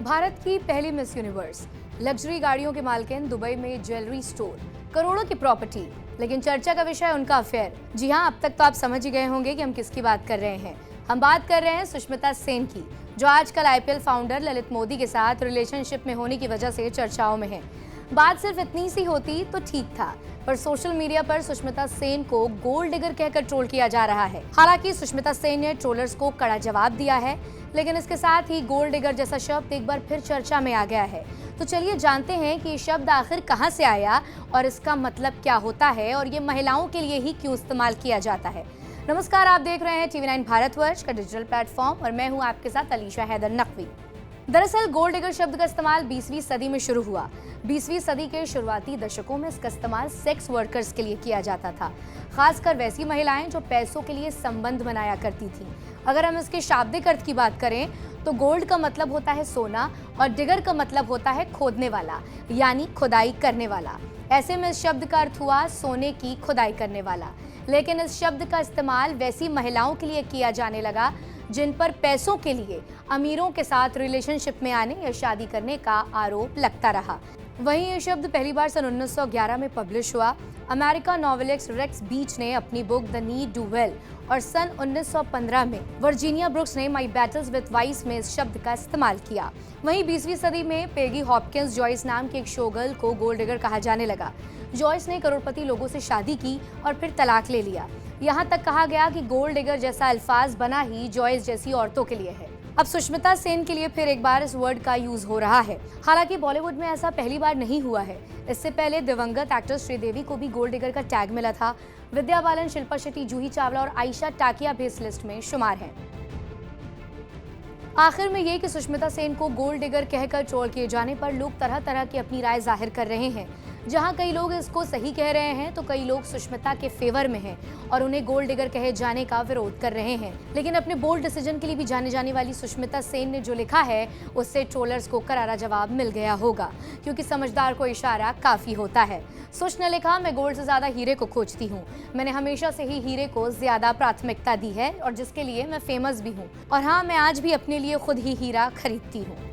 भारत की पहली miss universe, luxury गाड़ियों के मालकिन, दुबई में ज्वेलरी स्टोर, करोड़ों की प्रॉपर्टी, लेकिन चर्चा का विषय उनका अफेयर। जी हाँ, अब तक तो आप समझ ही गए होंगे कि हम किसकी बात कर रहे हैं। हम बात कर रहे हैं सुष्मिता सेन की, जो आजकल आईपीएल फाउंडर ललित मोदी के साथ रिलेशनशिप में होने की वजह से चर्चाओं में है। बात सिर्फ इतनी सी होती तो ठीक था, पर सोशल मीडिया पर सुष्मिता सेन को गोल्ड डिगर कहकर ट्रोल किया जा रहा है। हालांकि सुष्मिता सेन ने ट्रोलर्स को कड़ा जवाब दिया है, लेकिन इसके साथ ही गोल्ड डिगर जैसा शब्द एक बार फिर चर्चा में आ गया है। तो चलिए जानते हैं कि ये शब्द आखिर कहां से आया और इसका मतलब क्या होता है और ये महिलाओं के लिए ही क्यों इस्तेमाल किया जाता है। नमस्कार, आप देख रहे हैं टीवी 9 भारतवर्ष का डिजिटल प्लेटफॉर्म और मैं हूं आपके साथ अलीशा हैदर नकवी। दरअसल गोल्ड डिगर शब्द का इस्तेमाल 20वीं सदी में शुरू हुआ। 20वीं सदी के शुरुआती दशकों में इसका इस्तेमाल सेक्स वर्कर्स के लिए किया जाता था, खासकर वैसी महिलाएं जो पैसों के लिए संबंध बनाया करती थीं। अगर हम इसके शाब्दिक अर्थ की बात करें तो गोल्ड का मतलब होता है सोना और डिगर का मतलब होता है खोदने वाला, यानी खुदाई करने वाला। ऐसे में इस शब्द का अर्थ हुआ सोने की खुदाई करने वाला। लेकिन इस शब्द का इस्तेमाल वैसी महिलाओं के लिए किया जाने लगा जिन पर पैसों के लिए अमीरों के साथ रिलेशनशिप में आने या शादी करने का आरोप लगता रहा। वहीं ये शब्द पहली बार सन 1911 में पब्लिश हुआ। अमेरिका नॉवेलिस्ट रेक्स बीच ने अपनी book the need to well और सन 1915 में वर्जीनिया ब्रुक्स ने माई बैटल्स विद वाइस में इस शब्द का इस्तेमाल किया। वहीं 20वीं सदी में पेगी हॉपकिंस जॉयस नाम की एक शोगर्ल को गोल्ड डिगर कहा जाने लगा। जॉयस ने करोड़पति लोगों से शादी की और फिर तलाक ले लिया। यहाँ तक कहा गया कि गोल्ड डिगर जैसा अल्फाज बना ही जॉयस जैसी औरतों के लिए है। अब सुष्मिता सेन के लिए फिर एक बार इस वर्ड का यूज हो रहा है। हालांकि बॉलीवुड में ऐसा पहली बार नहीं हुआ है। इससे पहले दिवंगत एक्ट्रेस श्रीदेवी को भी गोल्ड डिगर का टैग मिला था। विद्या बालन, शिल्पा शेट्टी, जूही चावला और आयशा टाकिया भी इस लिस्ट में शुमार हैं। आखिर में ये कि सुष्मिता सेन को गोल्ड डिगर कहकर ट्रोल किए जाने पर लोग तरह तरह की अपनी राय जाहिर कर रहे हैं। जहां कई लोग इसको सही कह रहे हैं तो कई लोग सुष्मिता के फेवर में हैं और उन्हें गोल्ड डिगर कहे जाने का विरोध कर रहे हैं। लेकिन अपने बोल्ड डिसीजन के लिए भी जाने जाने वाली सुष्मिता सेन ने जो लिखा है उससे ट्रोलर्स को करारा जवाब मिल गया होगा, क्योंकि समझदार को इशारा काफी होता है। सुष ने लिखा, मैं गोल्ड से ज्यादा हीरे को खोजती हूँ। मैंने हमेशा से ही हीरे को ज्यादा प्राथमिकता दी है और जिसके लिए मैं फेमस भी हूँ। और हाँ, मैं आज भी अपने लिए खुद ही हीरा खरीदती हूँ।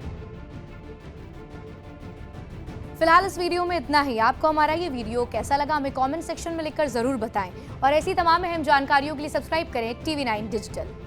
फिलहाल इस वीडियो में इतना ही। आपको हमारा ये वीडियो कैसा लगा हमें कमेंट सेक्शन में लिखकर जरूर बताएं और ऐसी तमाम अहम जानकारियों के लिए सब्सक्राइब करें टीवी 9 डिजिटल।